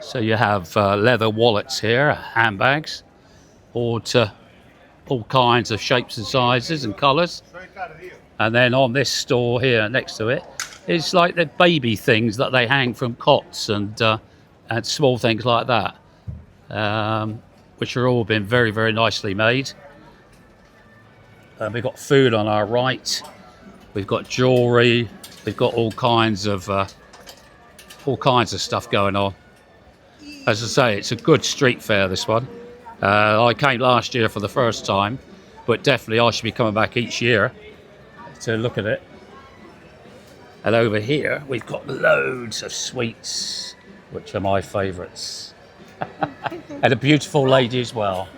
So you have leather wallets here, handbags, all kinds of shapes and sizes and colours. And then on this store here next to it, it's like the baby things that they hang from cots and small things like that, which are all been very, very nicely made. We've got food on our right. We've got jewellery. We've got all kinds of stuff going on. As I say, it's a good street fair, this one. I came last year for the first time, but definitely I should be coming back each year to look at it. And over here, we've got loads of sweets, which are my favourites. And a beautiful lady as well.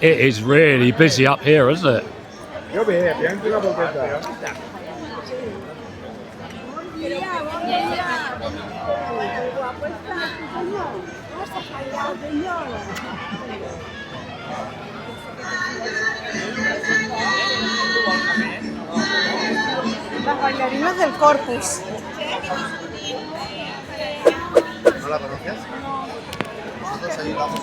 It is really busy up here, isn't it? Las bailarinas del Corpus. ¿No la conoces? Nosotros ayudamos.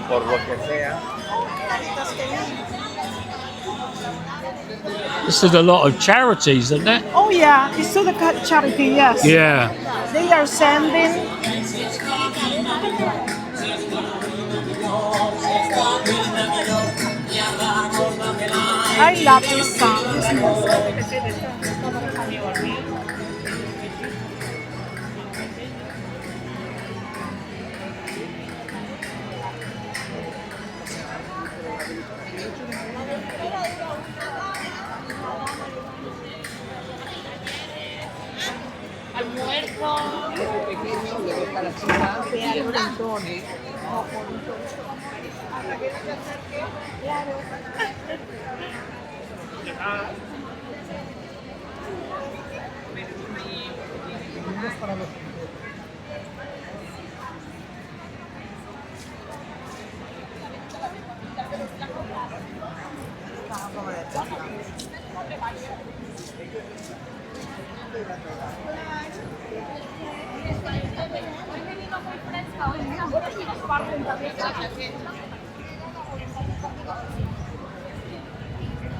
Por lo que sea. This is a lot of charities, isn't it? Oh yeah, it's to the charity, yes. Yeah. They are sending. I love this song.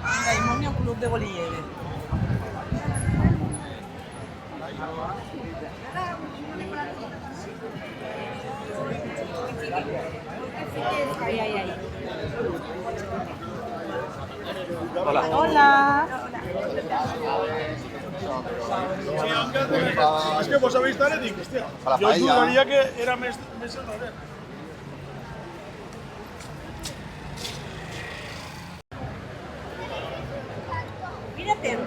Matrimonio Club de Bolilleres. Hola. Hola. Es que vos habéis estado en hostia. Yo juraría que era mes de Mírate.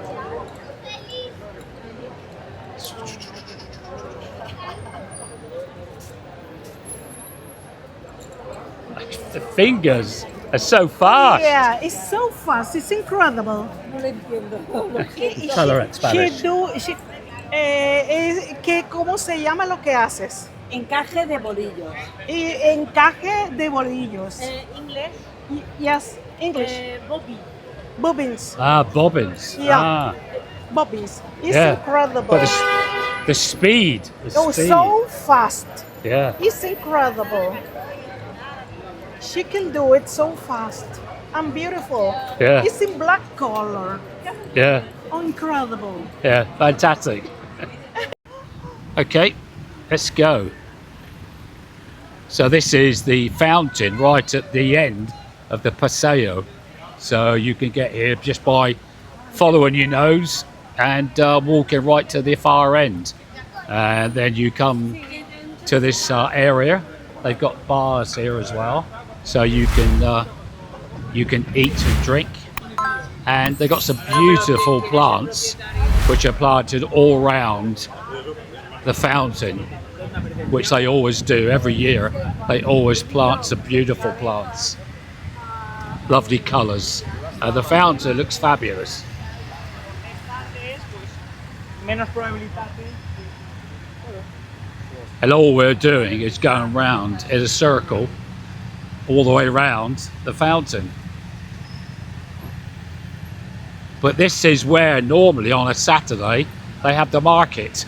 The fingers are so fast. Yeah, it's so fast. It's incredible. No le entiendo. Tell her in Spanish. ¿Cómo se llama lo que haces? Encaje de bolillos. Y encaje de bolillos. English. Yes, English. Bobby. Bobbins. Ah, bobbins. Yeah. Ah, Bobbins. It's yeah. incredible. But the speed. Oh, so fast. Yeah. It's incredible. She can do it so fast and beautiful. Yeah. It's in black color. Yeah. Oh, incredible. Yeah. Fantastic. Okay, let's go. So this is the fountain right at the end of the Paseo. So you can get here just by following your nose and walking right to the far end. And then you come to this area. They've got bars here as well. So you can eat and drink. And they've got some beautiful plants which are planted all around the fountain, which they always do every year. They always plant some beautiful plants, lovely colours. The fountain looks fabulous. And all we're doing is going round in a circle all the way around the fountain. But this is where normally on a Saturday they have the market,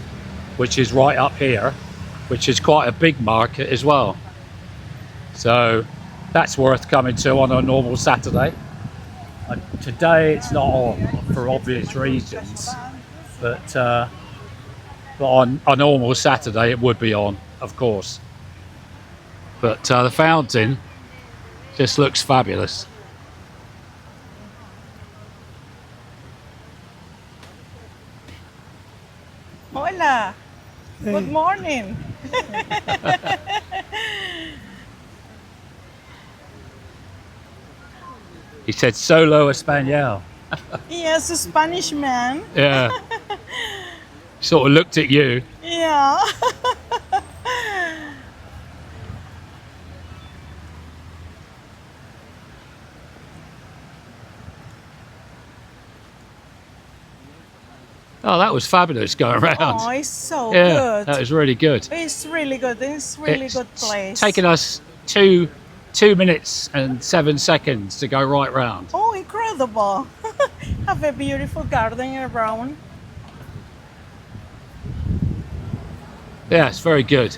which is right up here, which is quite a big market as well. So that's worth coming to on a normal Saturday. Today it's not on for obvious reasons, but on a normal Saturday it would be on, of course. But the fountain just looks fabulous. Hola. Good morning. He said solo español. Yes, a Spanish man. Yeah. Sort of looked at you. Yeah. Oh, that was fabulous going around. Oh, it's so Yeah, good. that was really good. It's really good. It's really It's good place. taken us two minutes and 7 seconds to go right round. Oh, incredible. Have a beautiful garden around. Yeah, it's very good.